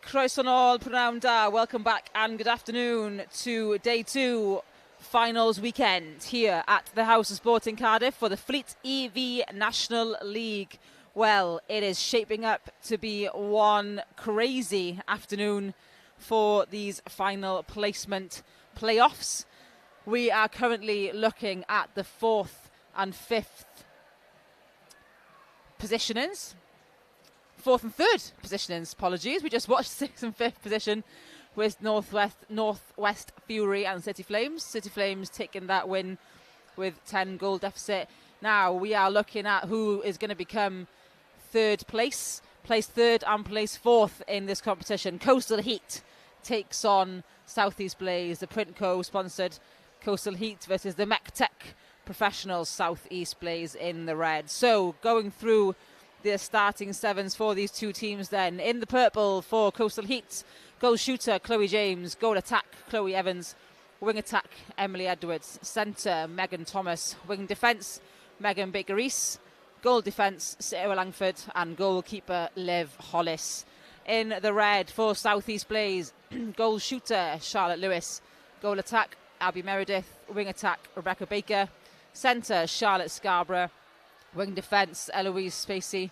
Croeso nôl, p'nawn da. Welcome back and good afternoon to day 2 finals weekend here at the House of Sport in Cardiff for the FleetEV National League. Well, it is shaping up to be one crazy afternoon for these final placement playoffs. We are currently looking at the 4th and 5th positionings. 4th and 3rd positionings, apologies. We just watched 6th and 5th position with Northwest Fury and City Flames. City Flames taking that win with 10 goal deficit. Now we are looking at who is going to become third place 3rd and place 4th in this competition. Coastal Heat takes on Southeast Blaze, the Printco sponsored Coastal Heat versus the MechTech Professionals, Southeast Blaze in the red. So going through the starting sevens for these two teams then. In the purple for Coastal Heat, goal shooter Chloe James, goal attack Chloe Evans, wing attack Emily Edwards, centre Megan Thomas, wing defence Megan Baker-Rees, goal defence Sarah Langford, and goalkeeper Liv Hollis. In the red for Southeast Blaze, goal shooter Charlotte Lewis, goal attack Abby Meredith, wing attack Rebecca Baker, centre Charlotte Scarborough, wing defence Eloise Spacey,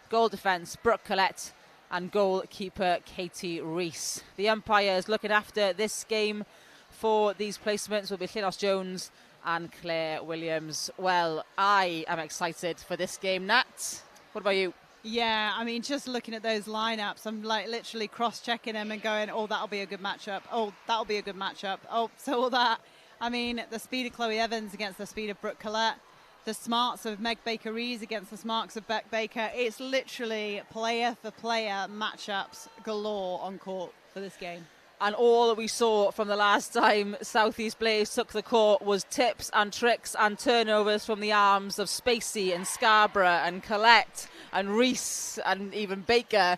goal defence Brooke Collette, and goalkeeper Katie Rees. The umpires looking after this game for these placements will be Llynos Jones and Claire Williams. Well, I am excited for this game, Nat. What about you? Yeah, I mean, just looking at those lineups, I'm like literally cross-checking them and going, oh, that'll be a good matchup. Oh, that'll be a good matchup. Oh, so all that. I mean, the speed of Chloe Evans against the speed of Brooke Collette, the smarts of Meg Baker-Rees against the smarts of Beck Baker. It's literally player-for-player matchups galore on court for this game. And all that we saw from the last time Southeast Blaze took the court was tips and tricks and turnovers from the arms of Spacey and Scarborough and Collette and Rees and even Baker,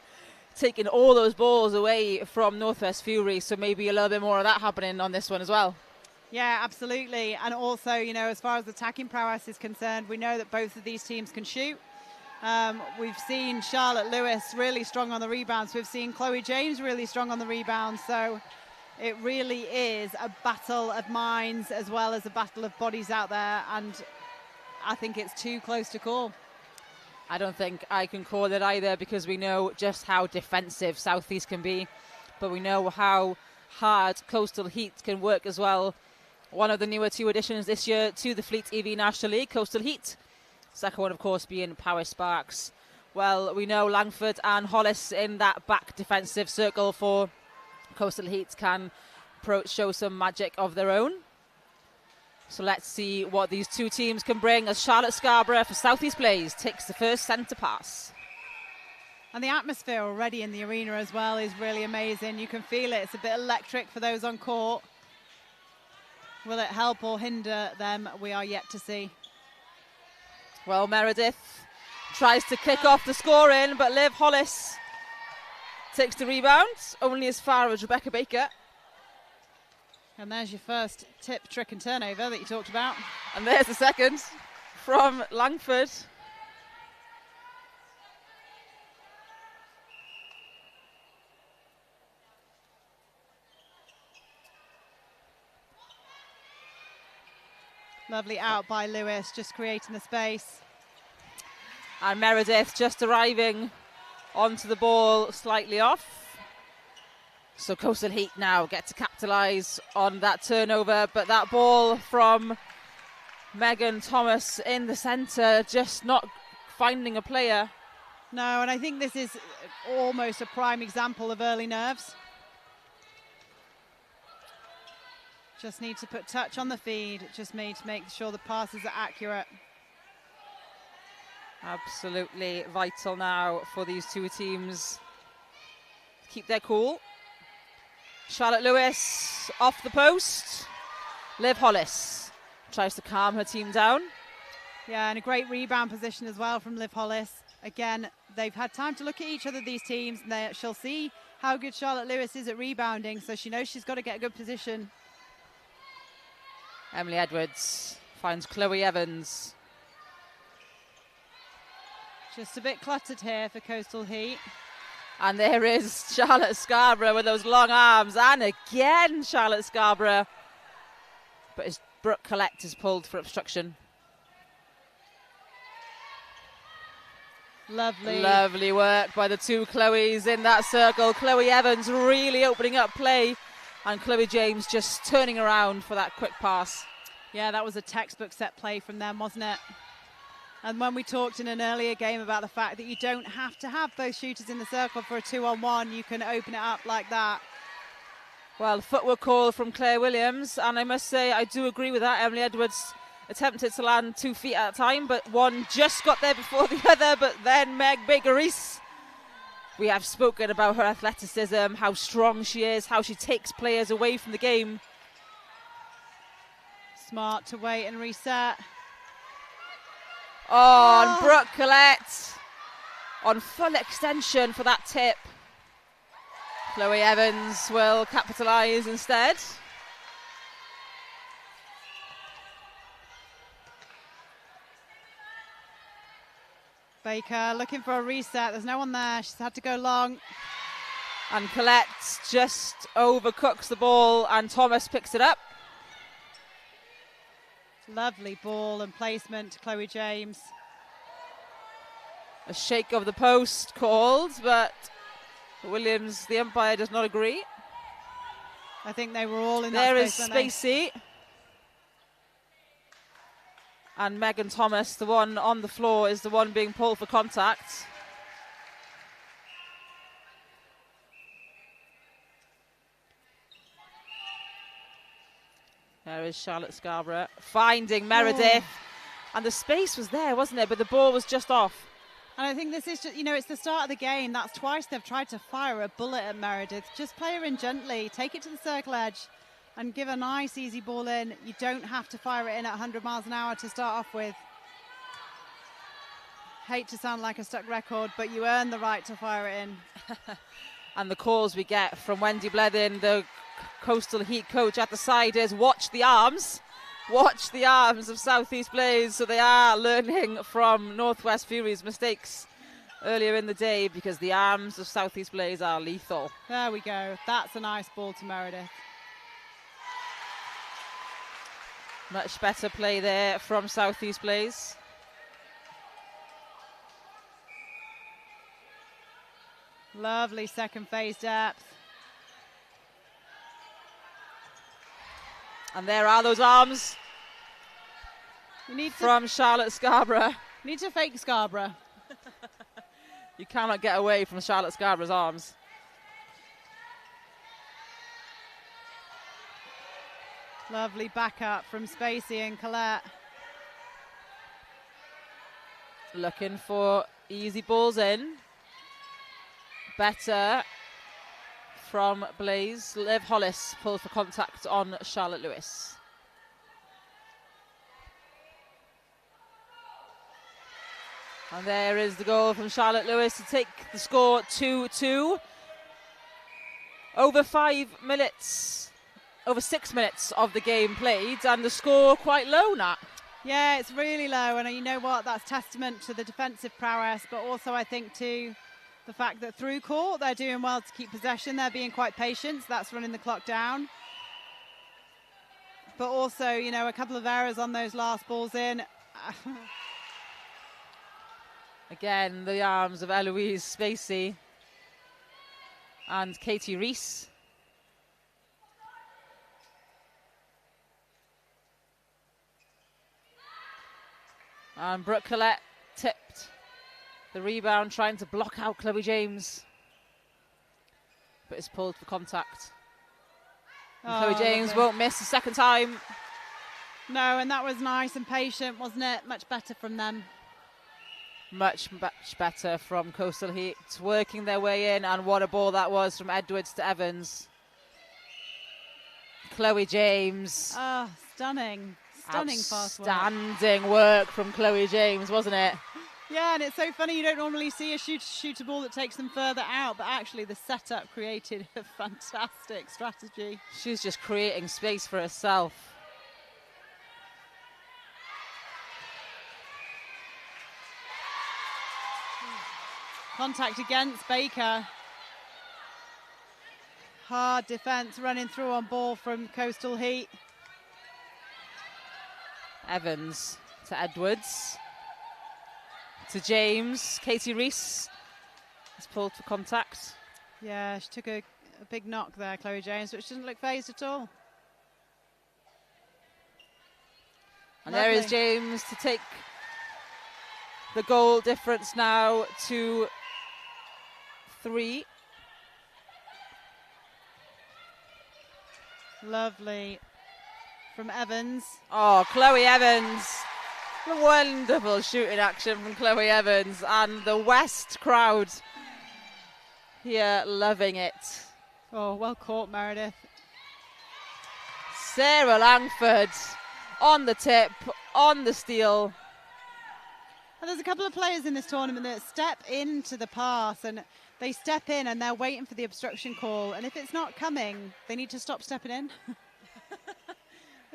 taking all those balls away from Northwest Fury. So maybe a little bit more of that happening on this one as well. Yeah, absolutely. And also, you know, as far as attacking prowess is concerned, we know that both of these teams can shoot. We've seen Charlotte Lewis really strong on the rebounds. We've seen Chloe James really strong on the rebounds. So it really is a battle of minds as well as a battle of bodies out there. And I think it's too close to call. I don't think I can call it either, because we know just how defensive Southeast can be. But we know how hard Coastal Heat can work as well. One of the newer 2 additions this year to the FleetEV National League, Coastal Heat. Second one, of course, being Power Sparks. Well, we know Langford and Hollis in that back defensive circle for Coastal Heat can show some magic of their own. So let's see what these two teams can bring as Charlotte Scarborough for Southeast Blaze takes the first centre pass. And the atmosphere already in the arena as well is really amazing. You can feel it. It's a bit electric for those on court. Will it help or hinder them? We are yet to see. Well, Meredith tries to kick off the scoring, but Liv Hollis takes the rebound, only as far as Rebecca Baker. And there's your first tip, trick and turnover that you talked about. And there's the second from Langford. Lovely out by Lewis, just creating the space. And Meredith just arriving onto the ball, slightly off. So Coastal Heat now get to capitalise on that turnover. But that ball from Megan Thomas in the centre, just not finding a player. No, and I think this is almost a prime example of early nerves. Just need to put touch on the feed. Just need to make sure the passes are accurate. Absolutely vital now for these two teams to keep their cool. Charlotte Lewis off the post. Liv Hollis tries to calm her team down. Yeah, and a great rebound position as well from Liv Hollis. Again, they've had time to look at each other, these teams, and she'll see how good Charlotte Lewis is at rebounding, so she knows she's got to get a good position. Emily Edwards finds Chloe Evans. Just a bit cluttered here for Coastal Heat. And there is Charlotte Scarborough with those long arms. And again, Charlotte Scarborough. But as Brooke Collette is pulled for obstruction. Lovely work by the two Chloes in that circle. Chloe Evans really opening up play. And Chloe James just turning around for that quick pass. Yeah, that was a textbook set play from them, wasn't it? And when we talked in an earlier game about the fact that you don't have to have both shooters in the circle for a 2-on-1, you can open it up like that. Well, footwork call from Claire Williams, and I must say I do agree with that. Emily Edwards attempted to land 2 feet at a time, but one just got there before the other. But then Meg Baker-Rees, we have spoken about her athleticism, how strong she is, how she takes players away from the game. Smart to wait and reset. Oh, and Brooke Collette on full extension for that tip. Chloe Evans will capitalise instead. Baker looking for a reset. There's no one there. She's had to go long. And Collette just overcooks the ball and Thomas picks it up. Lovely ball and placement to Chloe James. A shake of the post called, but Williams, the umpire, does not agree. I think they were all in there that space. There is Spacey. And Megan Thomas, the one on the floor, is the one being pulled for contact. There is Charlotte Scarborough finding Meredith. And the space was there, wasn't it? But the ball was just off. And I think this is just, it's the start of the game. That's twice they've tried to fire a bullet at Meredith. Just play her in gently, take it to the circle edge and give a nice, easy ball in. You don't have to fire it in at 100 miles an hour to start off with. Hate to sound like a stuck record, but you earn the right to fire it in. And the calls we get from Wendy Blethyn, the Coastal Heat coach at the side, is watch the arms of South East Blaze. So they are learning from Northwest Fury's mistakes earlier in the day, because the arms of South East Blaze are lethal. There we go. That's a nice ball to Meredith. Much better play there from South East Blaze. Lovely second phase depth. And there are those arms from Charlotte Scarborough. Need to fake Scarborough. You cannot get away from Charlotte Scarborough's arms. Lovely backup from Spacey and Collette. Looking for easy balls in. Better from Blaze. Liv Hollis pulled for contact on Charlotte Lewis. And there is the goal from Charlotte Lewis to take the score 2-2. Over 6 minutes of the game played, and the score quite low, Nat. Yeah, it's really low, and you know what? That's testament to the defensive prowess, but also I think to the fact that through court they're doing well to keep possession. They're being quite patient, so that's running the clock down. But also, a couple of errors on those last balls in. Again, the arms of Eloise Spacey and Katie Rees. And Brooke Collette tipped the rebound, trying to block out Chloe James. But it's pulled for contact. Chloe James won't miss the second time. No, and that was nice and patient, wasn't it? Much better from them. Much better from Coastal Heat, working their way in, and what a ball that was from Edwards to Evans. Chloe James. Oh, stunning. Stunning fast work. Outstanding work from Chloe James, wasn't it? Yeah, and it's so funny, you don't normally see a shoot a ball that takes them further out, but actually the setup created a fantastic strategy. She's just creating space for herself. Contact against Baker. Hard defence running through on ball from Coastal Heat. Evans to Edwards. To James. Katie Reese is pulled for contact. Yeah, she took a big knock there, Chloe James, which doesn't look phased at all. And Lovely. there is James to take the goal difference now to 3. Lovely from Evans. Oh, Chloe Evans. Wonderful shooting action from Chloe Evans, and the West crowd here loving it. Oh, well caught, Meredith. Sarah Langford on the tip, on the steal. And there's a couple of players in this tournament that step into the pass, and they step in and they're waiting for the obstruction call, and if it's not coming, they need to stop stepping in.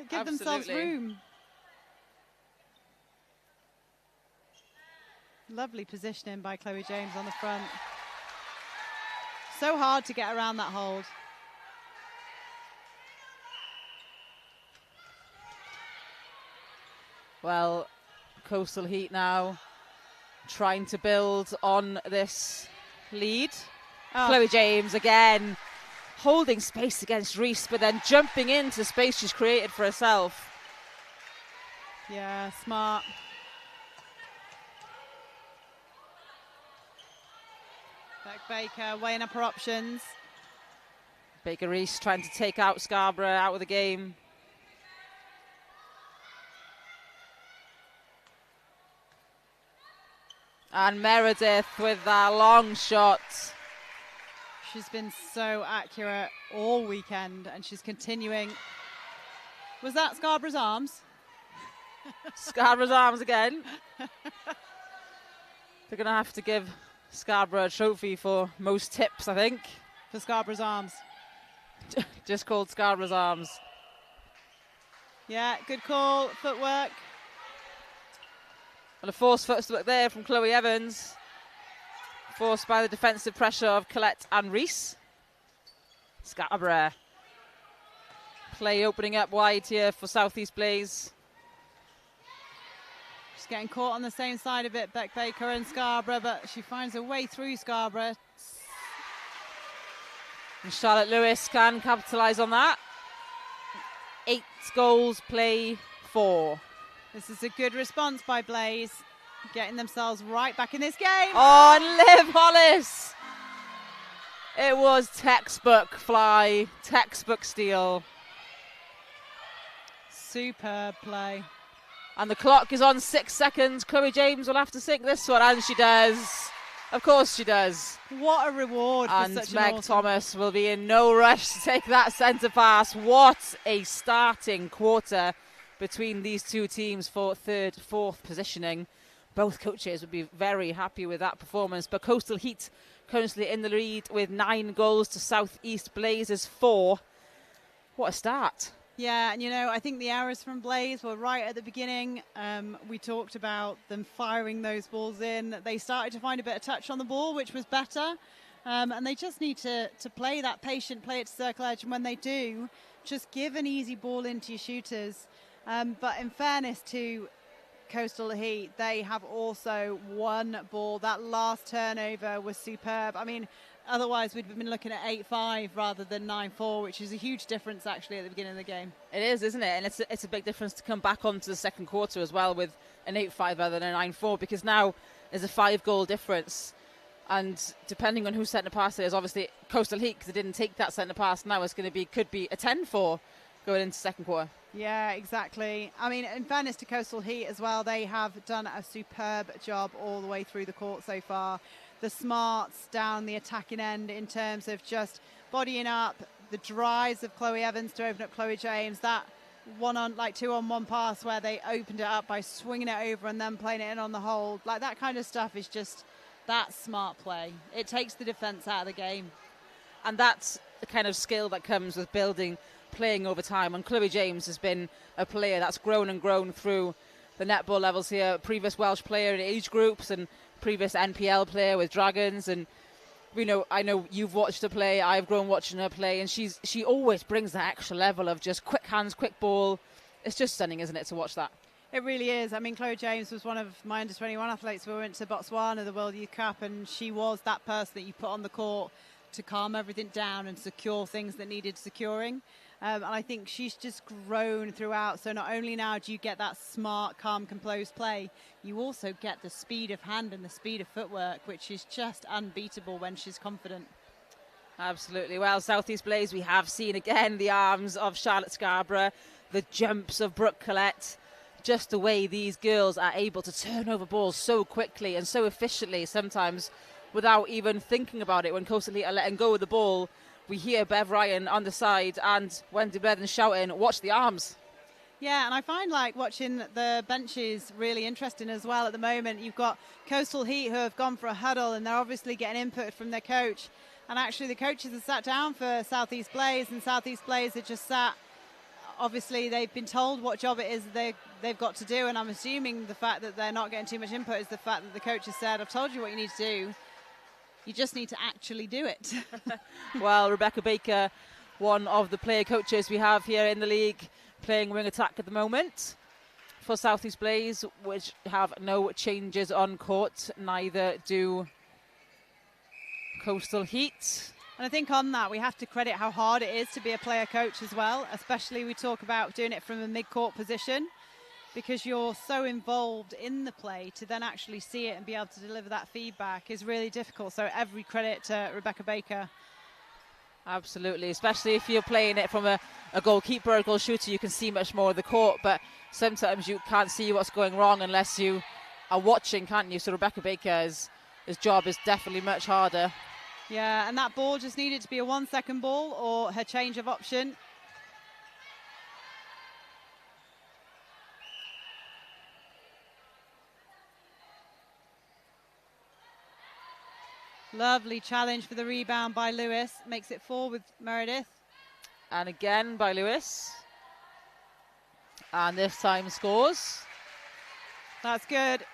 Give themselves room. Lovely positioning by Chloe James on the front. So hard to get around that hold. Well, Coastal Heat now trying to build on this lead. Oh. Chloe James again holding space against Reese, but then jumping into the space she's created for herself. Yeah, smart. Beck Baker weighing up her options. Baker Reese trying to take out Scarborough out of the game. And Meredith with that long shot. She's been so accurate all weekend, and she's continuing. Was that Scarborough's arms? Scarborough's arms again. They're going to have to give Scarborough a trophy for most tips, I think. For Scarborough's arms. Just called Scarborough's arms. Yeah, good call, footwork. And a forced footwork there from Chloe Evans. Forced by the defensive pressure of Colette and Reese. Scarborough. Play opening up wide here for South East Blaze. She's getting caught on the same side of it, Beck Baker and Scarborough, but she finds a way through Scarborough. And Charlotte Lewis can capitalise on that. 8 goals, play 4. This is a good response by Blaze, getting themselves right back in this game. Oh, and Liv Hollis. It was textbook fly, textbook steal. Superb play. And the clock is on 6 seconds. Chloe James will have to sink this one, and she does. Of course she does. What a reward for and such an Meg awesome... Thomas will be in no rush to take that centre pass. What a starting quarter between these two teams for 3rd, 4th positioning. Both coaches would be very happy with that performance. But Coastal Heat currently in the lead with 9 goals to South East Blazers 4. What a start. Yeah, and you know, I think the errors from Blaze were right at the beginning. We talked about them firing those balls in. They started to find a bit of touch on the ball, which was better. And they just need to play that patient, play it to circle edge. And when they do, just give an easy ball into your shooters. But in fairness to Coastal Heat, they have also won ball. That last turnover was superb. I mean, otherwise we'd been looking at 8-5 rather than 9-4, which is a huge difference actually at the beginning of the game. It is, isn't it? And it's a big difference to come back onto the second quarter as well with an 8-5 rather than a 9-4, because now there's a 5-goal difference. And depending on whose centre pass it is, obviously Coastal Heat, because they didn't take that centre pass, now it's going to be, could be a 10-4 going into second quarter. Yeah, exactly. I mean, in fairness to Coastal Heat as well, they have done a superb job all the way through the court so far. The smarts down the attacking end in terms of just bodying up, the drives of Chloe Evans to open up Chloe James, that 2-on-1 pass where they opened it up by swinging it over and then playing it in on the hold. Like, that kind of stuff is just that smart play. It takes the defence out of the game. And that's the kind of skill that comes with building, playing over time. And Chloe James has been a player that's grown and grown through the netball levels here. Previous Welsh player in age groups and previous NPL player with Dragons, and I know you've watched her play. I've grown watching her play, and she always brings that extra level of just quick hands, quick ball. It's just stunning, isn't it, to watch that? It really is. I mean, Chloe James was one of my under-21 athletes. We went to Botswana, the World Youth Cup, and she was that person that you put on the court to calm everything down and secure things that needed securing. And I think she's just grown throughout. So not only now do you get that smart, calm, composed play, you also get the speed of hand and the speed of footwork, which is just unbeatable when she's confident. Absolutely. Well, South East Blaze, we have seen again the arms of Charlotte Scarborough, the jumps of Brooke Collette, just the way these girls are able to turn over balls so quickly and so efficiently, sometimes without even thinking about it. When Coastal Heat are letting go of the ball, we hear Bev Ryan on the side and Wendy Blethen shouting, watch the arms. Yeah, and I find like watching the benches really interesting as well at the moment. You've got Coastal Heat who have gone for a huddle, and they're obviously getting input from their coach. And actually the coaches have sat down for South East Blaze, and South East Blaze have just sat. Obviously they've been told what job it is they've got to do, and I'm assuming the fact that they're not getting too much input is the fact that the coach has said, I've told you what you need to do. You just need to actually do it. Well, Rebecca Baker, one of the player coaches we have here in the league, playing wing attack at the moment for South East Blaze, which have no changes on court. Neither do Coastal Heat. And I think on that, we have to credit how hard it is to be a player coach as well, especially we talk about doing it from a mid-court position, because you're so involved in the play to then actually see it and be able to deliver that feedback is really difficult. So every credit to Rebecca Baker. Absolutely, especially if you're playing it from a goalkeeper or a goal shooter, you can see much more of the court, but sometimes you can't see what's going wrong unless you are watching, can't you? So Rebecca Baker's job is definitely much harder. Yeah, and that ball just needed to be a 1 second ball or her change of option. Lovely challenge for the rebound by Lewis. Makes it 4 with Meredith. And again by Lewis. And this time scores. That's good.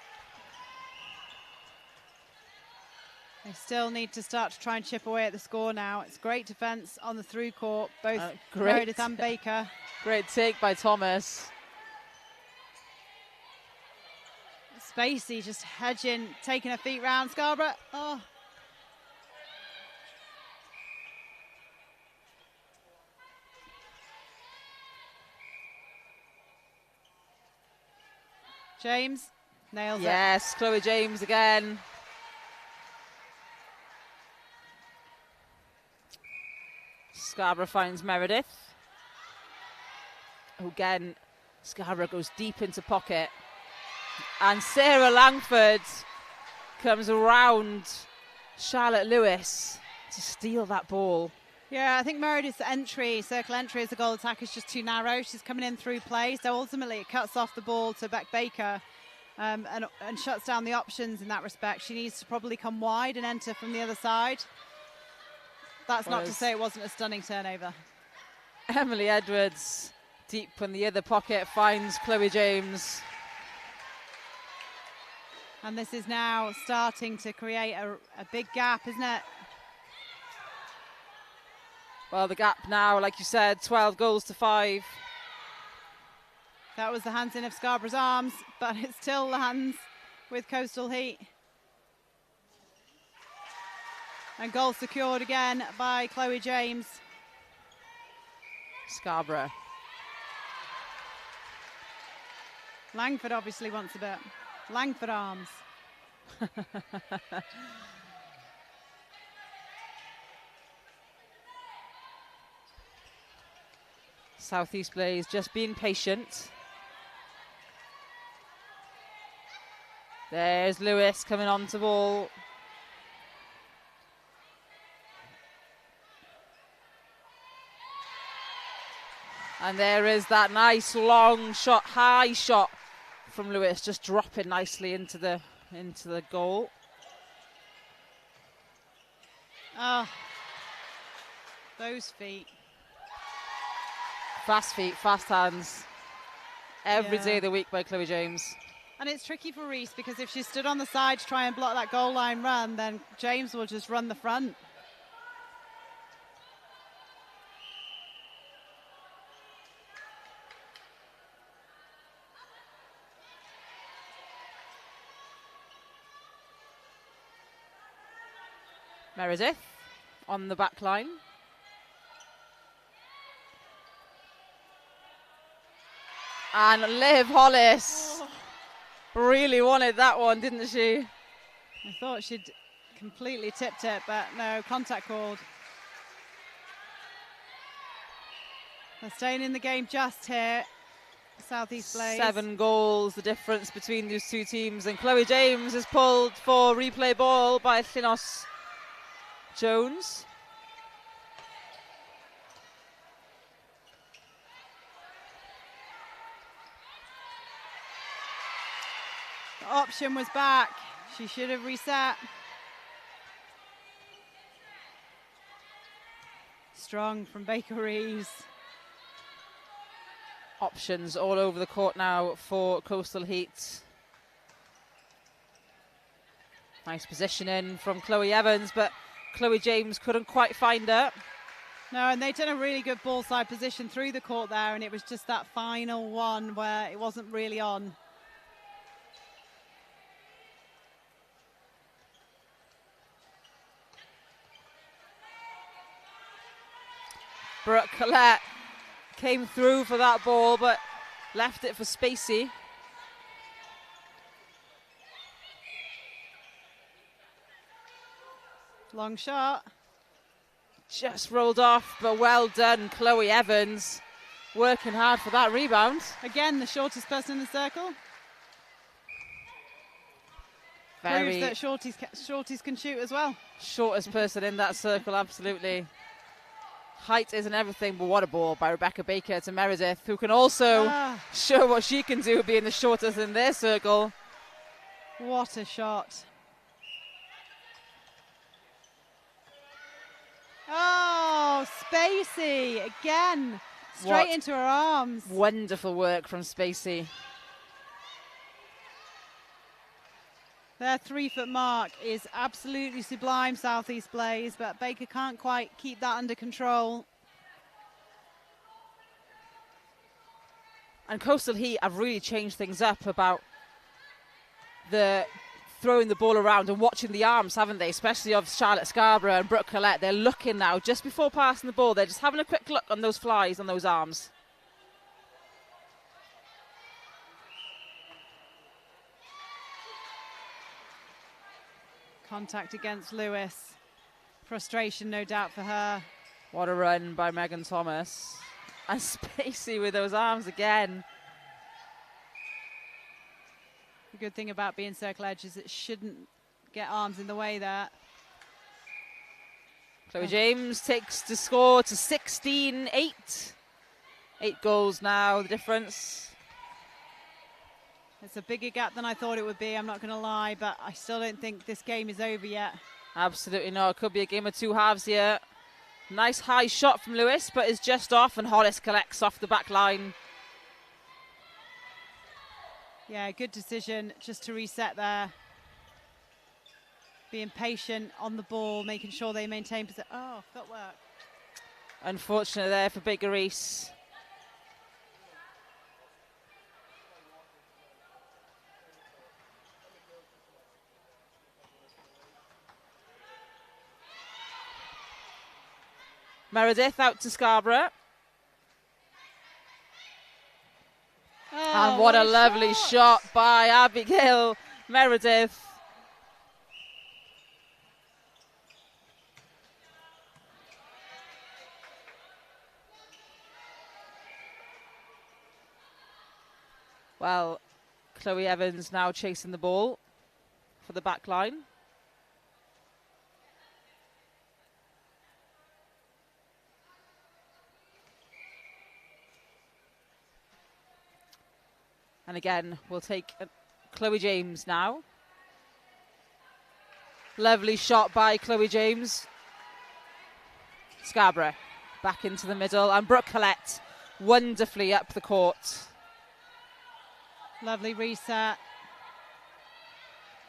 They still need to start to try and chip away at the score now. It's great defence on the through court, both Meredith and Baker. Great take by Thomas. Spacey just hedging, taking her feet round. Scarborough. Oh. James nails it. Yes, Chloe James again. Scarborough finds Meredith. Again, Scarborough goes deep into pocket. And Sarah Langford comes around Charlotte Lewis to steal that ball. Yeah, I think Meredith's circle entry as a goal attack is just too narrow. She's coming in through play, so ultimately it cuts off the ball to Beck Baker and shuts down the options in that respect. She needs to probably come wide and enter from the other side. That's not to say it wasn't a stunning turnover. Emily Edwards, deep in the other pocket, finds Chloe James. And this is now starting to create a big gap, isn't it? Well, the gap now, like you said, 12 goals to 5. That was the hands in of Scarborough's arms, but it still lands with Coastal Heat. And goal secured again by Chloe James. Scarborough. Langford obviously wants a bit. Langford arms. South East Blaze just being patient. There's Lewis coming on to ball. And there is that nice long shot, high shot from Lewis, just dropping nicely into the goal. Oh, those feet. Fast feet, fast hands. Every day of the week by Chloe James. And it's tricky for Reese because if she stood on the side to try and block that goal line run, then James will just run the front. Meredith on the back line. And Liv Hollis really wanted that one, didn't she? I thought she'd completely tipped it, but no, contact called. They're staying in the game just here. Southeast Blaze. 7 goals, the difference between those two teams. And Chloe James is pulled for replay ball by Llynos Jones. The option was back. She should have reset. Strong from Baker Reeves. Options all over the court now for Coastal Heat. Nice positioning from Chloe Evans, but Chloe James couldn't quite find her. No, and they'd done a really good ball side position through the court there, and it was just that final one where it wasn't really on. Brooke Collette came through for that ball, but left it for Spacey. Long shot. Just rolled off, but well done, Chloe Evans. Working hard for that rebound. Again, the shortest person in the circle. Very proves that shorties can shoot as well. Shortest person in that circle, absolutely. Height isn't everything, but what a ball by Rebecca Baker to Meredith, who can also show what she can do being the shortest in their circle. What a shot. Oh, Spacey again. Straight into her arms. Wonderful work from Spacey. Their 3-foot mark is absolutely sublime, Southeast Blaze, but Baker can't quite keep that under control. And Coastal Heat have really changed things up about the throwing the ball around and watching the arms, haven't they? Especially of Charlotte Scarborough and Brooke Collette. They're looking now, just before passing the ball, they're just having a quick look on those flies, on those arms. Contact against Lewis. Frustration, no doubt, for her. What a run by Megan Thomas. And Spacey with those arms again. The good thing about being circle edge is it shouldn't get arms in the way there. Chloe James takes the score to 16-8. 8 goals now, the difference. It's a bigger gap than I thought it would be, I'm not going to lie, but I still don't think this game is over yet. Absolutely not. It could be a game of two halves here. Nice high shot from Lewis, but is just off, and Hollis collects off the back line. Yeah, good decision just to reset there. Being patient on the ball, making sure they maintain position. Oh, footwork. Unfortunate there for Baker Reese. Meredith out to Scarborough. Oh, and what a lovely shot by Abigail Meredith. Well, Chloe Evans now chasing the ball for the back line. And again, we'll take Chloe James now. Lovely shot by Chloe James. Scarborough back into the middle, and Brooke Collette wonderfully up the court. Lovely reset.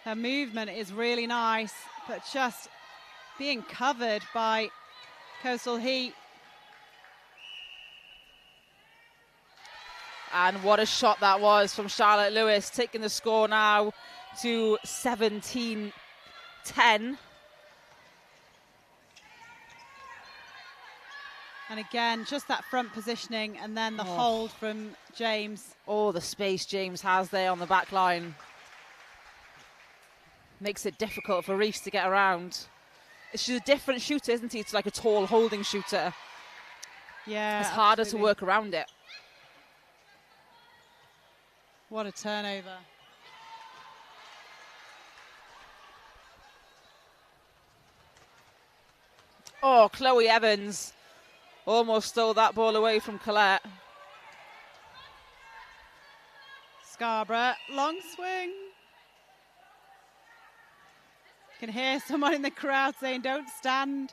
Her movement is really nice, but just being covered by Coastal Heat. And what a shot that was from Charlotte Lewis, taking the score now to 17-10. And again, just that front positioning and then the hold from James. Oh, the space James has there on the back line. Makes it difficult for Reese to get around. She's a different shooter, isn't he, to like a tall holding shooter. Yeah, it's harder absolutely. to work around it. What a turnover. Oh, Chloe Evans almost stole that ball away from Colette. Scarborough, long swing. Can hear someone in the crowd saying don't stand,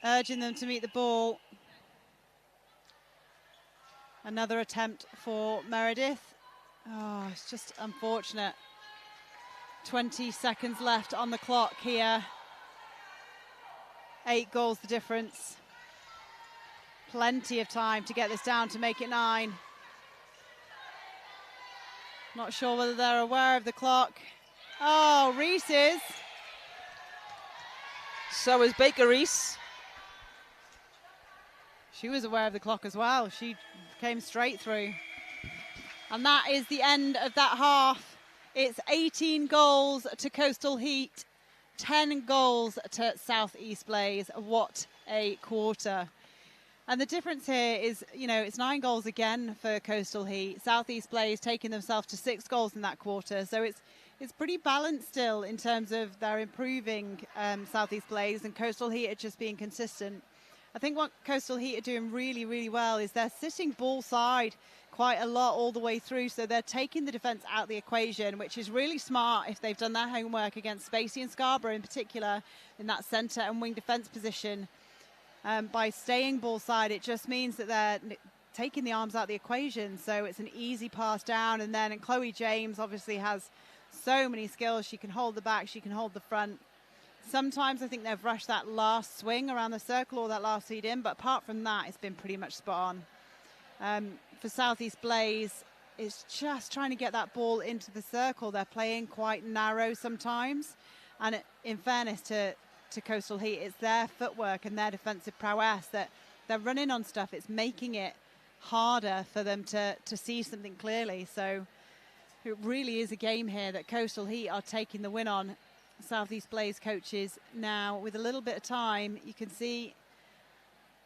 urging them to meet the ball. Another attempt for Meredith. Oh, it's just unfortunate. 20 seconds left on the clock here. 8 goals the difference. Plenty of time to get this down to make it 9. Not sure whether they're aware of the clock. Oh, Reese is. So is Baker Reese. She was aware of the clock as well. She came straight through. And that is the end of that half. It's 18 goals to Coastal Heat, 10 goals to South East Blaze. What a quarter. And the difference here is, you know, it's 9 goals again for Coastal Heat. South East Blaze taking themselves to 6 goals in that quarter. So it's pretty balanced still in terms of their improving South East Blaze, and Coastal Heat are just being consistent. I think what Coastal Heat are doing really, really well is they're sitting ball side quite a lot all the way through. So they're taking the defence out of the equation, which is really smart if they've done their homework against Spacey and Scarborough in particular in that centre and wing defence position. By staying ball side, it just means that they're taking the arms out of the equation. So it's an easy pass down. And Chloe James obviously has so many skills. She can hold the back, she can hold the front. Sometimes I think they've rushed that last swing around the circle or that last feed in, but apart from that, it's been pretty much spot on. For South East Blaze, it's just trying to get that ball into the circle. They're playing quite narrow sometimes. And in fairness to Coastal Heat, it's their footwork and their defensive prowess that they're running on stuff. It's making it harder for them to see something clearly. So it really is a game here that Coastal Heat are taking the win on. South East Blaze coaches now, with a little bit of time, you can see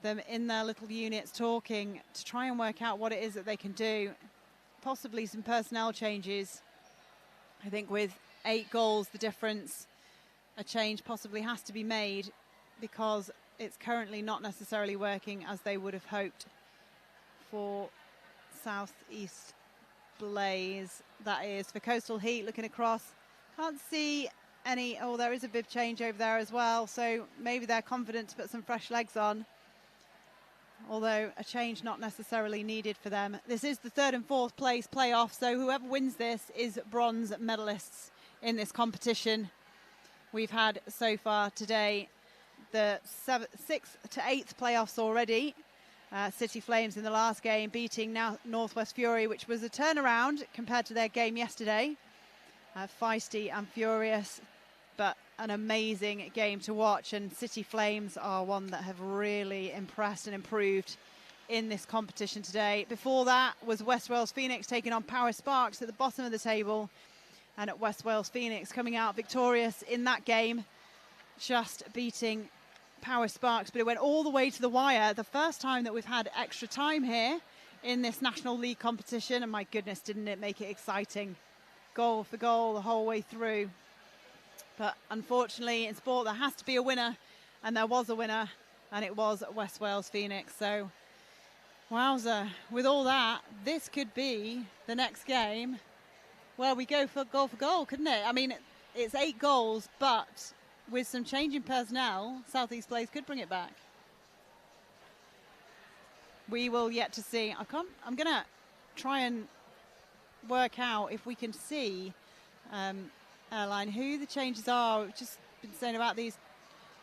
them in their little units talking to try and work out what it is that they can do. Possibly some personnel changes. I think with 8 goals, the difference, a change possibly has to be made because it's currently not necessarily working as they would have hoped for South East Blaze. That is for Coastal Heat. Looking across, can't see any. Oh, there is a bib change over there as well, so maybe they're confident to put some fresh legs on, although a change not necessarily needed for them. This is the 3rd and 4th place playoff, so whoever wins this is bronze medalists in this competition. We've had so far today the 6th to 8th playoffs already. City Flames in the last game beating now Northwest Fury, which was a turnaround compared to their game yesterday. Feisty and furious, but an amazing game to watch, and City Flames are one that have really impressed and improved in this competition today. Before that was West Wales Phoenix taking on Power Sparks at the bottom of the table, and at West Wales Phoenix coming out victorious in that game, just beating Power Sparks, but it went all the way to the wire. The first time that we've had extra time here in this National League competition, and my goodness, didn't it make it exciting? Goal for goal the whole way through. But unfortunately in sport there has to be a winner, and there was a winner, and it was West Wales Phoenix. So wowza, with all that, this could be the next game where we go for goal, couldn't it? I mean, it's 8 goals, but with some change in personnel, South East Blaze could bring it back. We will yet to see. I'm gonna try and work out if we can see Airline, who the changes are. We've just been saying about these.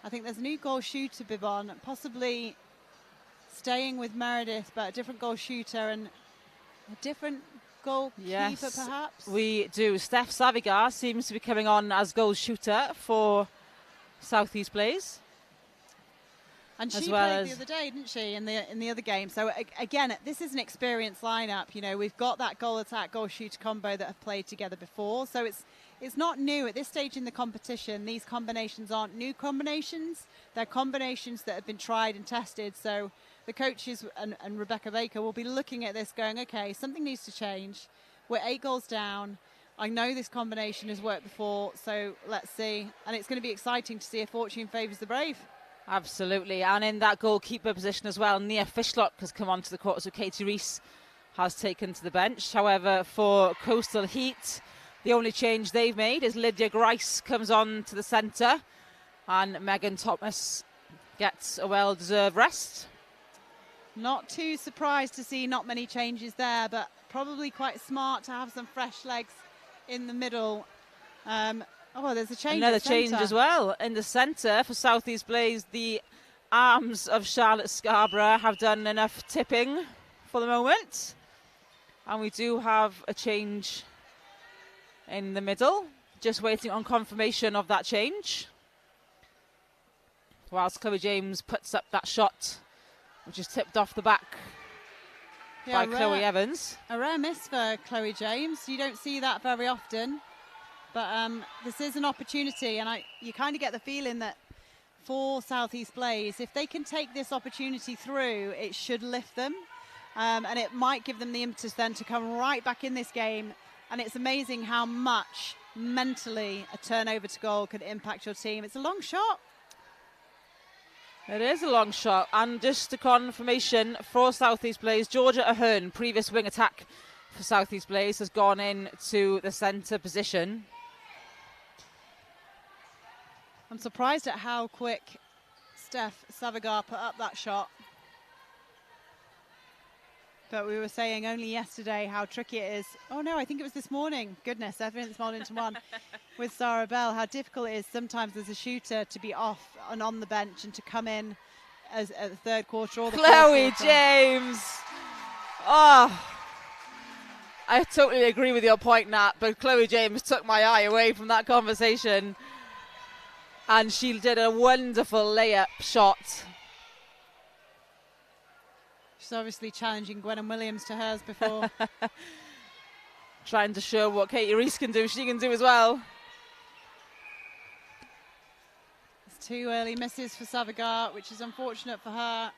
I think there's a new goal shooter, Bibon, possibly staying with Meredith, but a different goal shooter and a different goalkeeper, perhaps? We do. Steph Savigar seems to be coming on as goal shooter for South East Blaze. And she played the other day, didn't she, in the other game? So again, this is an experienced lineup. You know, we've got that goal attack, goal shooter combo that have played together before. So it's not new at this stage in the competition. These combinations aren't new combinations. They're combinations that have been tried and tested. So the coaches and Rebecca Baker will be looking at this going, okay, something needs to change. We're 8 goals down. I know this combination has worked before, so let's see. And it's going to be exciting to see if fortune favours the brave. Absolutely, and in that goalkeeper position as well, Nia Fishlock has come onto the court, so Katie Rees has taken to the bench. However, for Coastal Heat, the only change they've made is Lydia Grice comes on to the centre, and Megan Thomas gets a well-deserved rest. Not too surprised to see not many changes there, but probably quite smart to have some fresh legs in the middle. There's a change. Another change as well in the centre for South East Blaze. The arms of Charlotte Scarborough have done enough tipping for the moment, and we do have a change in the middle. Just waiting on confirmation of that change. Whilst Chloe James puts up that shot, which is tipped off the back by Chloe Evans. A rare miss for Chloe James. You don't see that very often. But this is an opportunity, and you kind of get the feeling that for South East Blaze, if they can take this opportunity through, it should lift them. And it might give them the impetus then to come right back in this game. And it's amazing how much mentally a turnover to goal can impact your team. It's a long shot. It is a long shot. And just a confirmation for South East Blaze, Georgia Ahern, previous wing attack for South East Blaze, has gone in to the centre position. I'm surprised at how quick Steph Savigar put up that shot. But we were saying only yesterday how tricky it is. Oh no, I think it was this morning. Goodness, everything's molded into one. With Sarah Bell, how difficult it is sometimes as a shooter to be off and on the bench and to come in as at the third quarter or the Chloe fourth quarter. James! Oh, I totally agree with your point, Nat, but Chloe James took my eye away from that conversation. And she did a wonderful layup shot. She's obviously challenging Gwennon Williams to hers before. Trying to show what Katie Rees can do, she can do as well. It's 2 early misses for Savigar, which is unfortunate for her.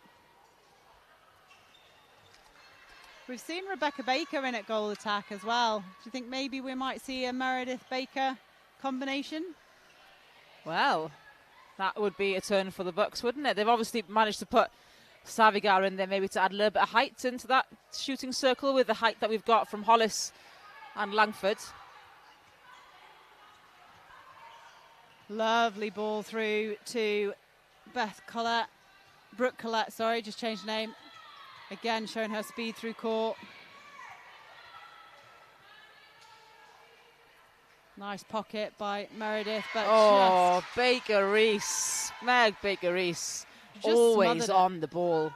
We've seen Rebecca Baker in at goal attack as well. Do you think maybe we might see a Meredith Baker combination? Well, that would be a turn for the Bucks, wouldn't it? They've obviously managed to put Savigar in there, maybe to add a little bit of height into that shooting circle with the height that we've got from Hollis and Langford. Lovely ball through to Brooke Collette, sorry, just changed the name. Again, showing her speed through court. Nice pocket by Meredith, but Baker Rees, Meg Baker Rees, just always on the ball.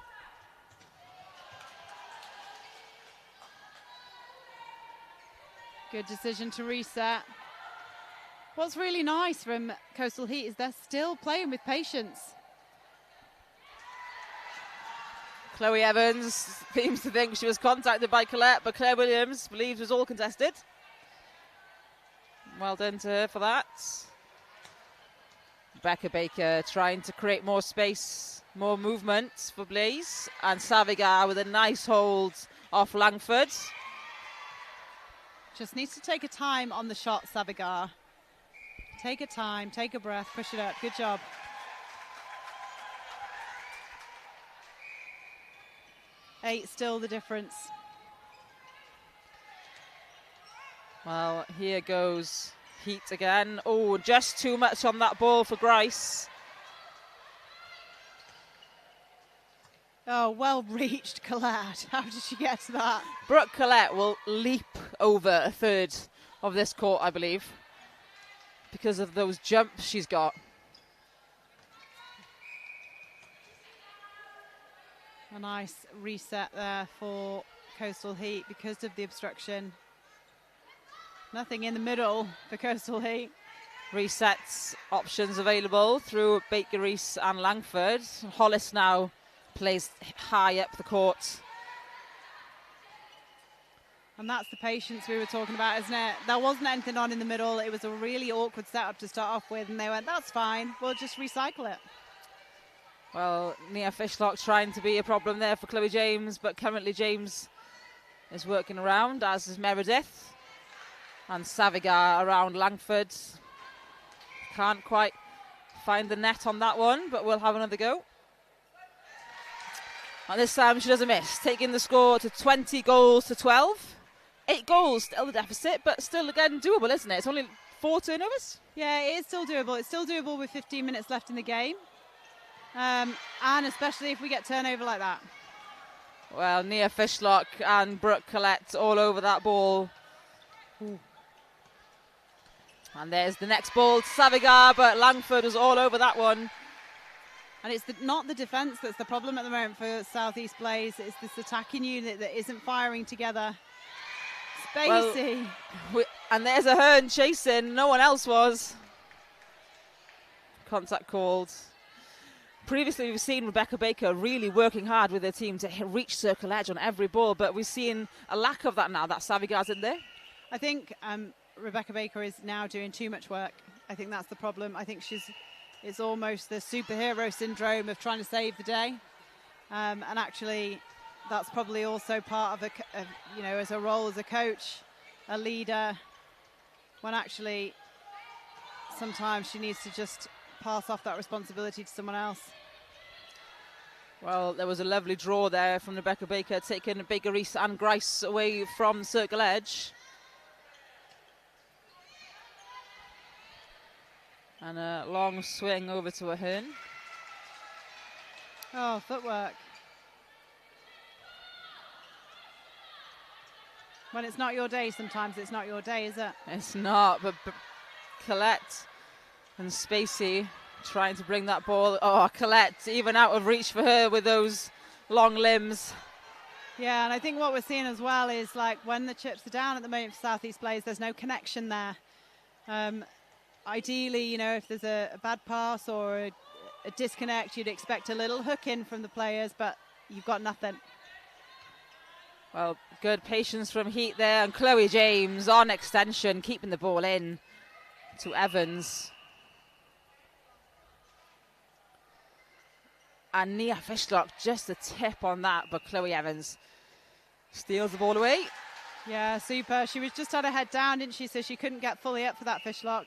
Good decision to reset. What's really nice from Coastal Heat is they're still playing with patience. Chloe Evans seems to think she was contacted by Collette, but Claire Williams believes it was all contested. Well done to her for that. Rebecca Baker trying to create more space, more movement for Blaze. And Savigar with a nice hold off Langford. Just needs to take a time on the shot, Savigar. Take a time, take a breath, push it up. Good job. Eight still the difference. Well, here goes Heat again. Oh, just too much on that ball for Grice. Oh, well reached, Collette. How did she get to that? Brooke Collette will leap over a third of this court, I believe. because of those jumps she's got. A nice reset there for Coastal Heat because of the obstruction. Nothing in the middle for Coastal Heat. Resets options available through Baker Reese and Langford. Hollis now plays high up the court. And that's the patience we were talking about, isn't it? There wasn't anything on in the middle. It was a really awkward setup to start off with, and they went, that's fine, we'll just recycle it. Well, Nia Fishlock trying to be a problem there for Chloe James, but currently James is working around, as is Meredith. And Savigar around Langford. Can't quite find the net on that one, but we'll have another go. And this time she doesn't miss, taking the score to 20 goals to 12. 8 goals, still the deficit, but still, again, doable, isn't it? It's only 4 turnovers. Yeah, it is still doable. It's still doable with 15 minutes left in the game. And especially if we get turnover like that. Well, Nia Fishlock and Brooke Collette all over that ball. Ooh. And there's the next ball to Savigar, but Langford was all over that one. And it's not the defence that's the problem at the moment for South East Blaze. It's this attacking unit that isn't firing together. Spacey. Well, and there's a Hearn chasing. No one else was. Contact called. Previously, we've seen Rebecca Baker really working hard with her team to reach circle edge on every ball, but we've seen a lack of that now that Savigar's in there. I think Rebecca Baker is now doing too much work. I think that's the problem. I think it's almost the superhero syndrome of trying to save the day. And actually, that's probably also part of as a role as a coach, a leader, when actually sometimes she needs to just pass off that responsibility to someone else. Well, there was a lovely draw there from Rebecca Baker, taking Baker Reese and Grice away from circle edge. And a long swing over to Ahern. Oh, footwork. When it's not your day, sometimes it's not your day, is it? It's not, but Collette and Spacey trying to bring that ball. Oh, Collette, even out of reach for her with those long limbs. Yeah, and I think what we're seeing as well is, like, when the chips are down at the moment for South East Blaze, there's no connection there. Ideally, if there's a bad pass or a disconnect, you'd expect a little hook in from the players, but you've got nothing. Well, good patience from Heat there, and Chloe James on extension, keeping the ball in to Evans. And Nia Fishlock, just a tip on that, but Chloe Evans steals the ball away. Yeah, super. She was just had her head down, didn't she? So she couldn't get fully up for that Fishlock.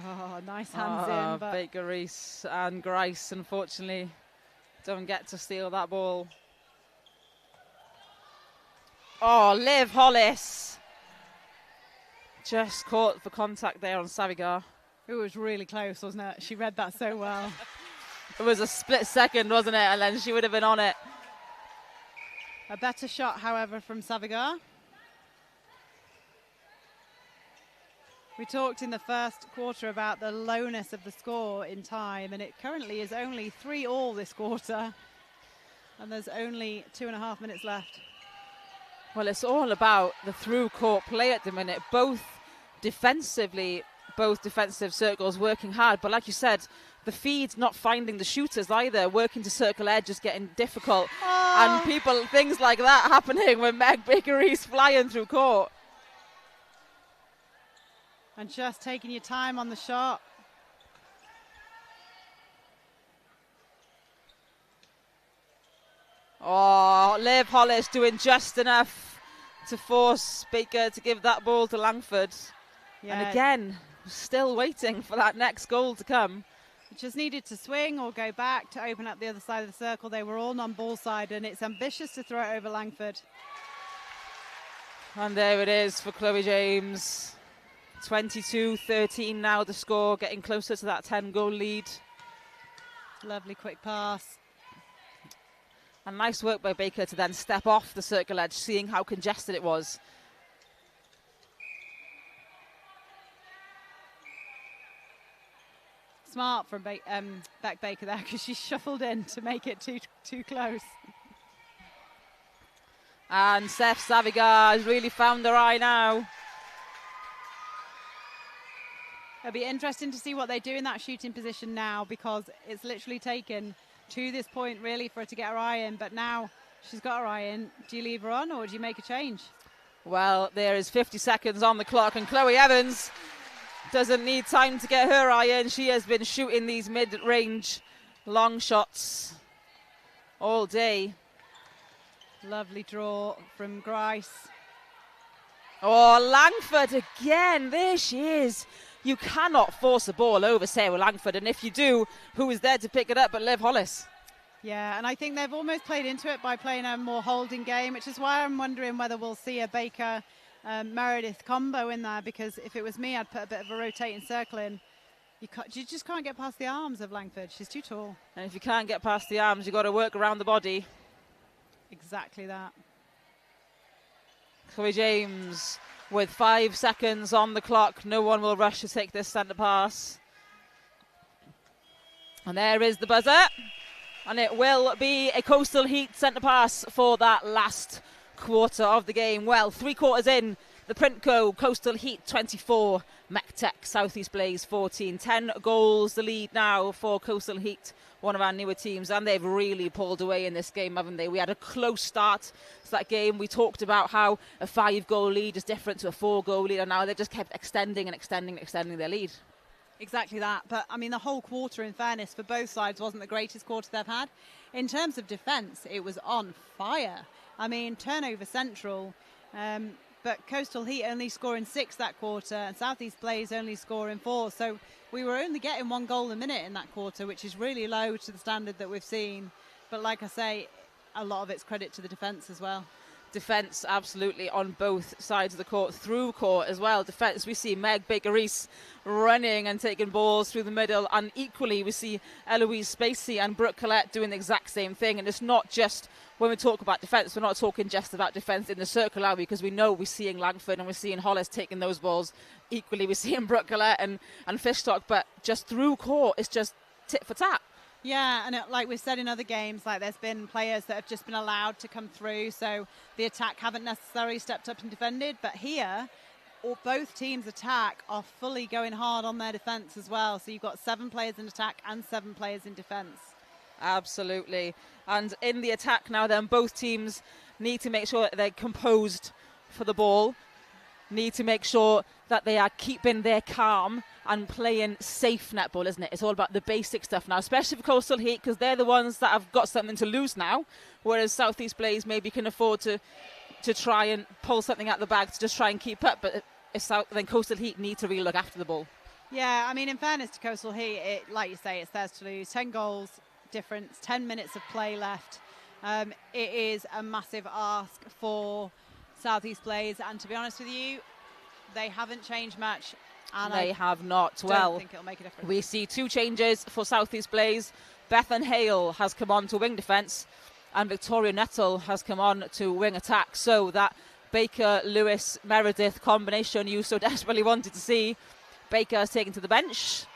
Oh, nice hands in. But Baker Reese and Grice, unfortunately, don't get to steal that ball. Oh, Liv Hollis. Just caught for contact there on Savigar. It was really close, wasn't it? She read that so well. It was a split second, wasn't it? And then she would have been on it. A better shot, however, from Savigar. We talked in the first quarter about the lowness of the score in time, and it currently is only 3-3 this quarter. And there's only 2.5 minutes left. Well, it's all about the through-court play at the minute. Both defensive circles working hard. But like you said, the feed's not finding the shooters either. Working to circle edge is getting difficult. Oh. And things like that happening when Meg Baker is flying through court. And just taking your time on the shot. Oh, Liv Hollis doing just enough to force Baker to give that ball to Langford. Yeah. And again, still waiting for that next goal to come. It just needed to swing or go back to open up the other side of the circle. They were all non-ball side, and it's ambitious to throw it over Langford. And there it is for Chloe James. 22-13 now the score, getting closer to that 10-goal lead. Lovely quick pass. And nice work by Baker to then step off the circle edge, seeing how congested it was. Smart from Beck Baker there, because she shuffled in to make it too close. And Steph Savigar has really found her eye now. It'll be interesting to see what they do in that shooting position now, because it's literally taken to this point really for her to get her eye in. But now she's got her eye in. Do you leave her on or do you make a change? Well, there is 50 seconds on the clock, and Chloe Evans doesn't need time to get her eye in. She has been shooting these mid-range long shots all day. Lovely draw from Grice. Oh, Langford again. There she is. You cannot force a ball over Sarah Langford, and if you do, who is there to pick it up but Liv Hollis? Yeah, and I think they've almost played into it by playing a more holding game, which is why I'm wondering whether we'll see a Baker Meredith combo in there, because if it was me, I'd put a bit of a rotating circle in. You just can't get past the arms of Langford. She's too tall. And if you can't get past the arms, you've got to work around the body. Exactly that. Chloe James with 5 seconds on the clock. No one will rush to take this centre pass. And there is the buzzer. And it will be a Coastal Heat centre pass for that last quarter of the game. Well, 3 quarters in, the Printco Coastal Heat 24, MECTEC South East Blaze 14. 10 goals the lead now for Coastal Heat, one of our newer teams, and they've really pulled away in this game, haven't they? We had a close start to that game. We talked about how a 5-goal lead is different to a 4-goal lead, and now they just kept extending and extending and extending their lead. Exactly that. But, I mean, the whole quarter, in fairness, for both sides wasn't the greatest quarter they've had. In terms of defence, it was on fire. I mean, turnover central, but Coastal Heat only scoring 6 that quarter, and South East Blaze only scoring 4. So we were only getting 1 goal a minute in that quarter, which is really low to the standard that we've seen. But like I say, a lot of it's credit to the defence as well. Defence, absolutely, on both sides of the court, through court as well. Defence, we see Meg Baker-Rees running and taking balls through the middle, and equally we see Eloise Spacey and Brooke Collette doing the exact same thing. And it's not just, when we talk about defence, we're not talking just about defence in the circle, are we? Because we know we're seeing Langford and we're seeing Hollis taking those balls. Equally, we're seeing Brooke Collette and Fishstock, but just through court, it's just tit for tat. Yeah, and like we've said in other games, like there's been players that have just been allowed to come through, so the attack haven't necessarily stepped up and defended. But here, both teams' attack are fully going hard on their defence as well. So you've got 7 players in attack and 7 players in defence. Absolutely. And in the attack now then, both teams need to make sure that they're composed for the ball, need to make sure that they are keeping their calm and playing safe netball, isn't it? It's all about the basic stuff now, especially for Coastal Heat, because they're the ones that have got something to lose now, whereas South East Blaze maybe can afford to try and pull something out of the bag to just try and keep up. But then Coastal Heat need to really look after the ball. Yeah, I mean, in fairness to Coastal Heat, like you say, it's theirs to lose. 10 goals difference, 10 minutes of play left. It is a massive ask for South East Blaze, and to be honest with you, they haven't changed much. And they have not. Well, think it'll make a difference. We see 2 changes for South East Blaze. Bethan Hale has come on to wing defence, and Victoria Nettle has come on to wing attack. So that Baker, Lewis, Meredith combination you so desperately wanted to see. Baker is taken to the bench,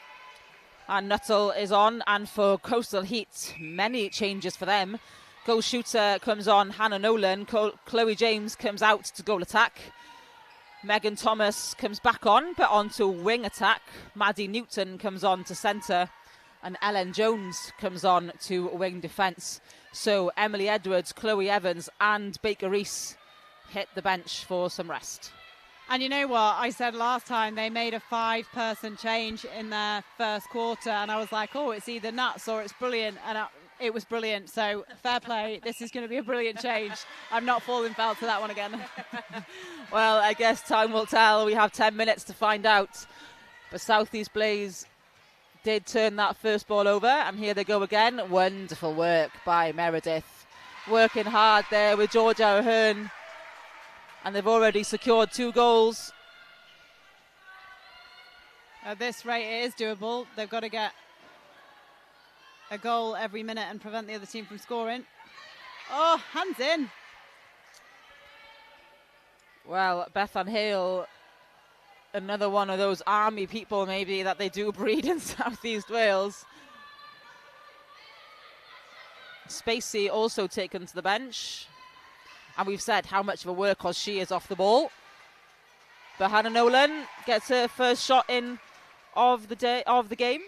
and Nuttall is on. And for Coastal Heat, many changes for them. Goal shooter comes on, Hannah Nolan. Chloe James comes out to goal attack. Megan Thomas comes back on, but on to wing attack. Maddie Newton comes on to centre, and Ellen Jones comes on to wing defence. So Emily Edwards, Chloe Evans and Baker-Rees hit the bench for some rest. And you know what? I said last time they made a 5-person change in their first quarter, and I was like, oh, it's either nuts or it's brilliant. And it was brilliant. So fair play. This is going to be a brilliant change. I'm not falling foul to that one again. Well, I guess time will tell. We have 10 minutes to find out. But South East Blaze did turn that first ball over, and here they go again. Wonderful work by Meredith. Working hard there with Georgia O'Hearn. And they've already secured 2 goals. At this rate, it is doable. They've got to get a goal every minute and prevent the other team from scoring. Oh, hands in. Well, Bethan Hale, another one of those army people maybe that they do breed in South East Wales. Spacey also taken to the bench. And we've said how much of a workhorse she is off the ball. But Hannah Nolan gets her first shot in of the game.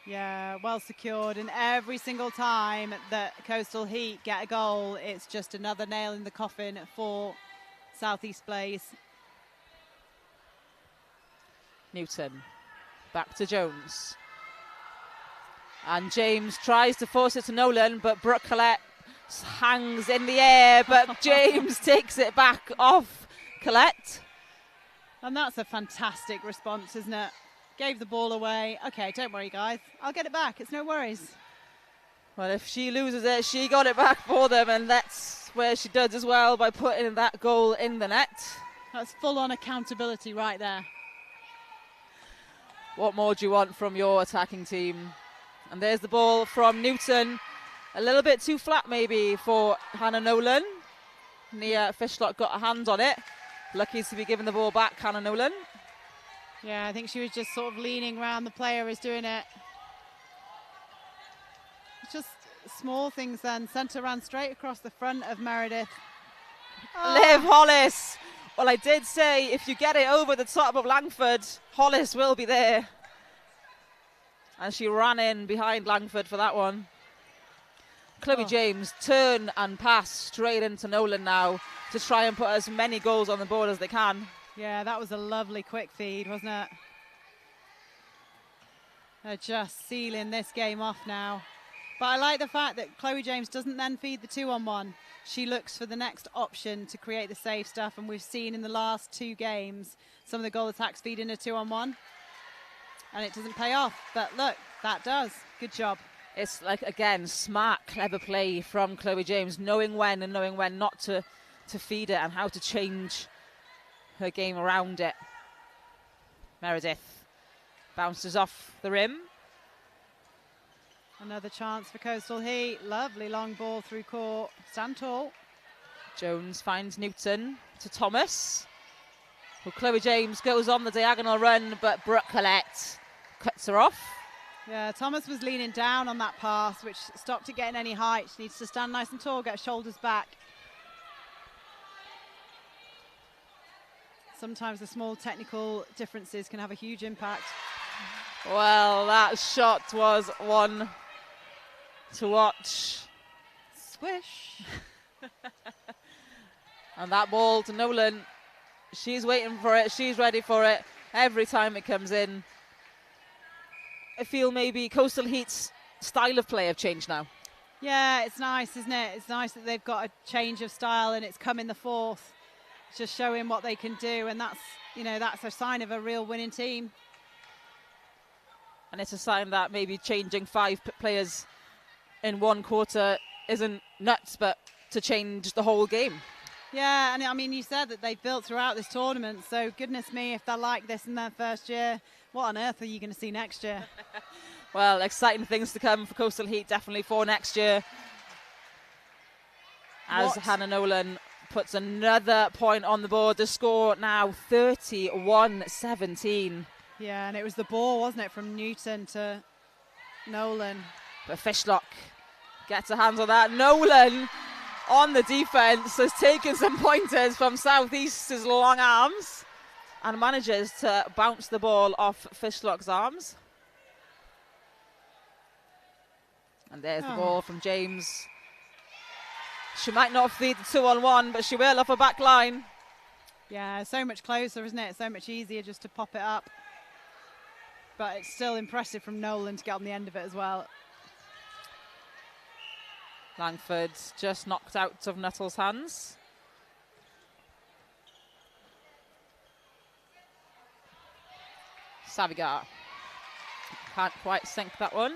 Yeah, well secured. And every single time that Coastal Heat get a goal, it's just another nail in the coffin for South East Blaze. Newton, back to Jones. And James tries to force it to Nolan, but Brooke Collette hangs in the air, but James takes it back off Collette. And that's a fantastic response, isn't it? Gave the ball away. Okay, don't worry, guys. I'll get it back. It's no worries. Well, if she loses it, she got it back for them, and that's where she does as well by putting that goal in the net. That's full-on accountability right there. What more do you want from your attacking team? And there's the ball from Newton. A little bit too flat maybe for Hannah Nolan. Nia Fishlock got a hand on it. Lucky to be given the ball back, Hannah Nolan. Yeah, I think she was just sort of leaning around. The player is doing it. It's just small things then. Centre ran straight across the front of Meredith. Oh. Liv Hollis. Well, I did say if you get it over the top of Langford, Hollis will be there. And she ran in behind Langford for that one. Chloe James turn and pass straight into Nolan now to try and put as many goals on the board as they can. Yeah, that was a lovely quick feed, wasn't it? They're just sealing this game off now. But I like the fact that Chloe James doesn't then feed the 2-on-1. She looks for the next option to create the safe stuff, and we've seen in the last 2 games some of the goal attacks feed in a 2-on-1. And it doesn't pay off. But look, that does. Good job. It's like, again, smart, clever play from Chloe James, knowing when and knowing when not to feed it and how to change her game around it. Meredith bounces off the rim. Another chance for Coastal Heat. Lovely long ball through court. Stand tall. Jones finds Newton to Thomas. Well, Chloe James goes on the diagonal run, but Brooke Collette cuts her off. Yeah, Thomas was leaning down on that pass, which stopped it getting any height. She needs to stand nice and tall, get her shoulders back. Sometimes the small technical differences can have a huge impact. Well, that shot was one to watch. Swish. And that ball to Nolan. She's waiting for it. She's ready for it. Every time it comes in. I feel maybe Coastal Heat's style of play have changed now. Yeah, it's nice, isn't it? It's nice that they've got a change of style and it's come in the fourth. It's just showing what they can do, and that's, you know, that's a sign of a real winning team. And it's a sign that maybe changing 5 players in 1 quarter isn't nuts, but to change the whole game. Yeah, and I mean, you said that they've built throughout this tournament, so goodness me, if they're like this in their first year, what on earth are you going to see next year? Well, exciting things to come for Coastal Heat, definitely for next year. As Hannah Nolan puts another point on the board. The score now 31-17. Yeah, and it was the ball, wasn't it, from Newton to Nolan. But Fishlock gets her hands on that. Nolan on the defence has taken some pointers from South East's long arms and manages to bounce the ball off Fishlock's arms. And there's the ball from James. She might not feed the 2-on-1, but she will off her back line. Yeah, so much closer, isn't it? So much easier just to pop it up. But it's still impressive from Nolan to get on the end of it as well. Langford just knocked out of Nuttall's hands. Savigar can't quite sink that one.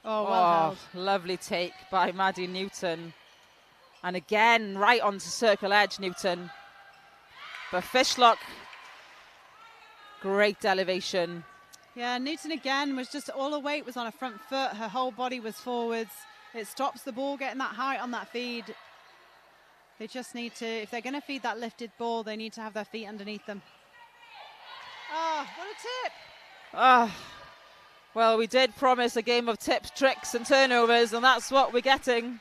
Oh, well held. Lovely take by Maddie Newton. And again, right onto circle edge, Newton. But Fishlock, great elevation. Yeah, Newton again was just, all her weight was on her front foot. Her whole body was forwards. It stops the ball getting that height on that feed. They just need to, if they're going to feed that lifted ball, they need to have their feet underneath them. Oh, what a tip. Well, we did promise a game of tips, tricks and turnovers, and that's what we're getting.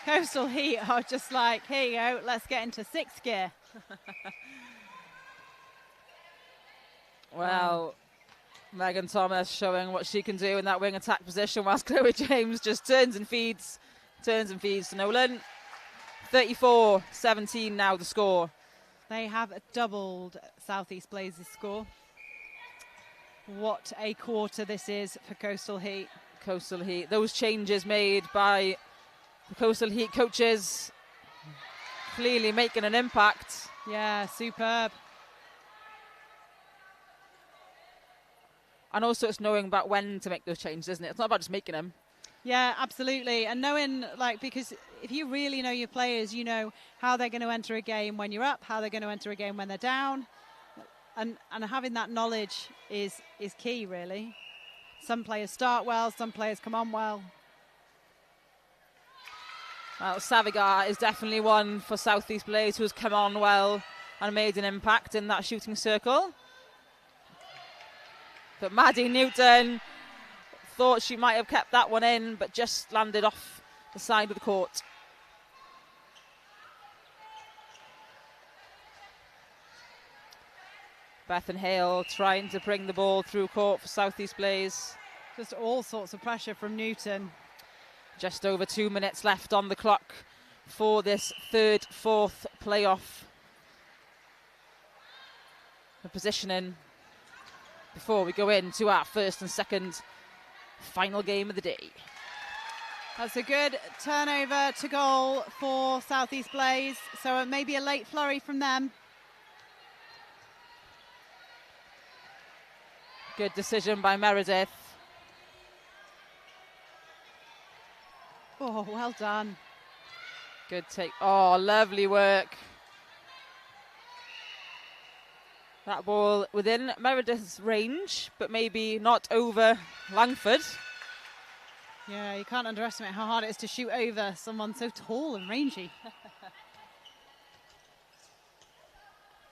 Coastal Heat are just like, here you go, let's get into sixth gear. Well, Megan Thomas showing what she can do in that wing attack position, whilst Chloe James just turns and feeds to Nolan. 34-17 now the score. They have doubled Southeast Blazes' score. What a quarter this is for Coastal Heat. Coastal Heat. Those changes made by the Coastal Heat coaches clearly making an impact. Yeah, superb. And also it's knowing about when to make those changes, isn't it? It's not about just making them. Yeah, absolutely. And knowing, like, because if you really know your players, you know how they're going to enter a game when you're up, how they're going to enter a game when they're down. And having that knowledge is key, really. Some players start well, some players come on well. Well, Savigar is definitely one for Southeast Blaze who's come on well and made an impact in that shooting circle. But Maddie Newton thought she might have kept that one in, but just landed off the side of the court. Bethan Hale trying to bring the ball through court for Southeast Blaze. Just all sorts of pressure from Newton. Just over 2 minutes left on the clock for this fourth playoff. The positioning before we go into our first and second final game of the day. That's a good turnover to goal for Southeast Blaze. So it may be a late flurry from them. Good decision by Meredith. Oh, well done. Good take. Oh, lovely work. That ball within Meredith's range, but maybe not over Langford. Yeah, you can't underestimate how hard it is to shoot over someone so tall and rangy.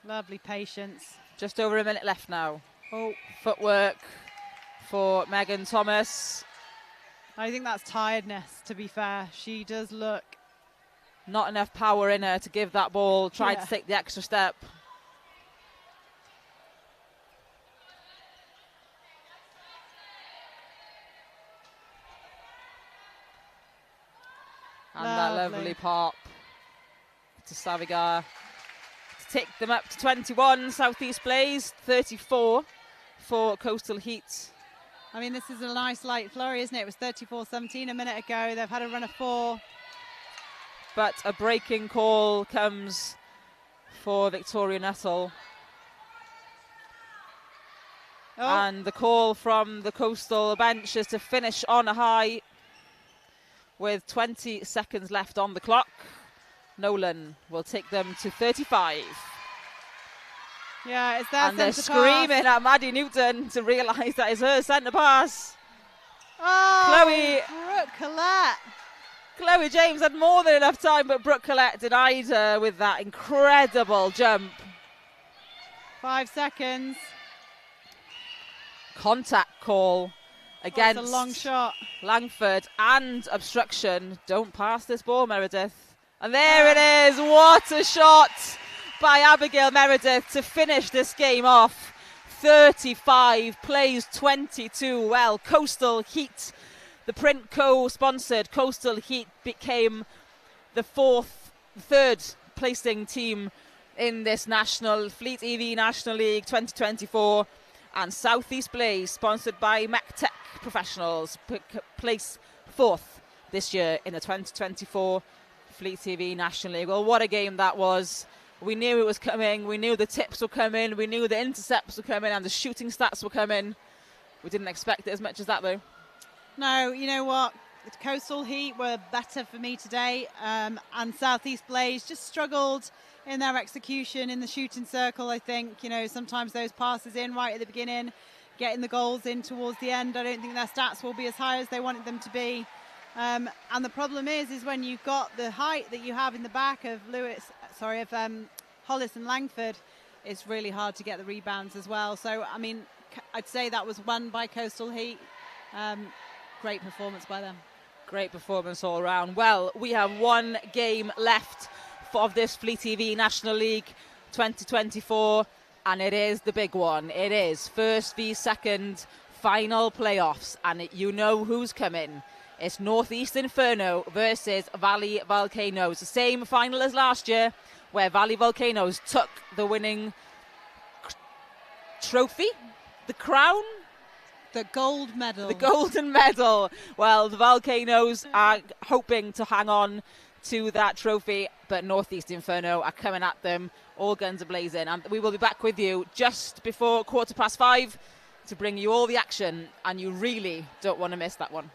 Lovely patience. Just over a minute left now. Oh, footwork for Megan Thomas. I think that's tiredness, to be fair. She does look... Not enough power in her to give that ball. Tried to take the extra step. And that lovely pop to Savigar to take them up to 21. Southeast Blaze 34 for Coastal Heat. I mean, this is a nice light flurry, isn't it? It was 34-17 a minute ago. They've had a run of 4. But a breaking call comes for Victoria Nuttall. Oh. And the call from the Coastal bench is to finish on a high with 20 seconds left on the clock. Nolan will take them to 35. Yeah, it's their and they're screaming at Maddie Newton to realise that it's her centre pass. Oh, Brooke Collette. Chloe James had more than enough time, but Brooke Collette denied her with that incredible jump. 5 seconds. Contact call against a long shot. Langford and obstruction. Don't pass this ball, Meredith. And there it is. What a shot by Abigail Meredith to finish this game off. 35 plays 22. Well, Coastal Heat, the Print Co-sponsored Coastal Heat, became the third placing team in this FleetEV National League 2024. And Southeast Blaze, sponsored by MacTech Professionals, place 4th this year in the 2024 FleetEV National League. Well, what a game that was. We knew it was coming. We knew the tips were coming. We knew the intercepts were coming and the shooting stats were coming. We didn't expect it as much as that, though. No, you know what? Coastal Heat were better for me today, and Southeast Blaze just struggled in their execution in the shooting circle. I think, you know, sometimes those passes in right at the beginning, getting the goals in towards the end, I don't think their stats will be as high as they wanted them to be. And the problem is when you've got the height that you have in the back of Hollis and Langford, it's really hard to get the rebounds as well. So, I mean, I'd say that was won by Coastal Heat. Great performance by them. Great performance all around. Well, we have one game left of this FleetEV National League 2024, and it is the big one. It is first v second final playoffs, and you know who's coming. It's Northeast Inferno versus Valley Volcanoes. The same final as last year, where Valley Volcanoes took the winning trophy, the crown, the gold medal. The golden medal. Well, the Volcanoes are hoping to hang on to that trophy, but Northeast Inferno are coming at them, all guns are blazing. And we will be back with you just before 5:15 to bring you all the action, and you really don't want to miss that one.